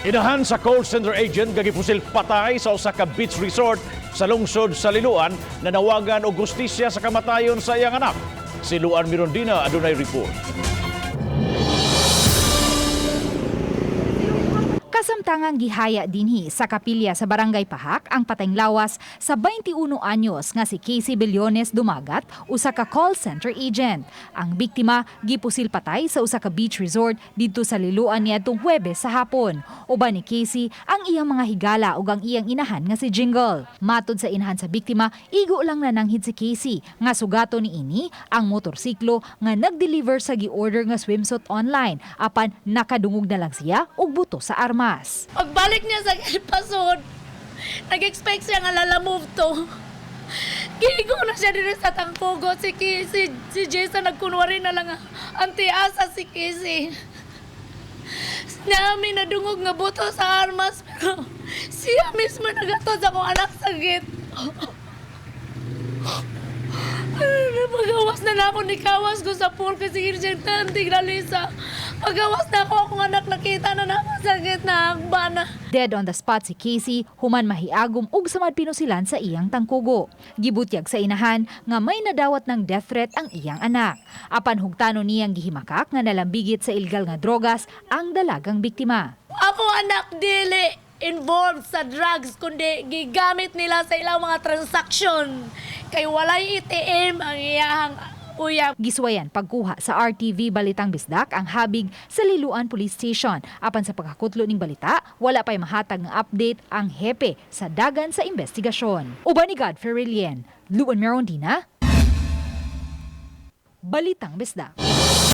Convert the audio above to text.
Inahan sa call center agent gagipusil patay sa usa ka beach resort sa lungsod sa Liloan na nawagan og hustisya sa kamatayon sa iyang anak. Si Luan Mirondina adunay report. Kasamtangang gihaya dinhi sa kapilya sa Barangay Pahak ang patayng lawas sa 21 anyos nga si Casey Billones Dumagat, usa ka call center agent. Ang biktima gipusil patay sa usa ka beach resort didto sa Liloan niadtong Huwebes sa hapon. Uban ni Casey ang iyang mga higala ug ang iyang inahan nga si Jingle. Matod sa inahan sa biktima, igo lang nananghid si Casey nga sugato niini ang motorsiklo nga nag-deliver sa gi-order nga swimsuit online apan nakadungog na lang siya og buto sa armas. Pagbalik niya sa pasod, nag-expect siya nga lalamove to. Gigo na siya din sa tangpugo. Si Jason nagkunwari na lang ang tiasa si Casey. Namin nadungog nga buto sa armas pero siya mismo nagatod sa akong anak sakit. Magawas na ako ni Kawas ko sa pool kasi hirjang tantig na Lisa. Magawas na ako akong anak nakita na napasakit na akbana. Dead on the spot si Casey, human mahiagom ug samad pinusilan sa iyang tangkugo. Gibutyag sa inahan nga may nadawat ng death threat ang iyang anak. Apan hugtano niyang gihimakak nga nalambigit sa illegal nga drogas ang dalagang biktima. Ako anak dili involved sa drugs kundi gigamit nila sa ilang mga transaksyon. Kay walay ATM ang iyang uyab. Giswayan pagkuha sa RTV Balitang Bisdak ang habig sa Liloan Police Station. Apan sa pagkakutlo ning balita, wala pay mahatag nga update ang hepe sa dagan sa investigasyon. Uban ni Godfrey Rilien, Luan Mirondina, Balitang Bisdak.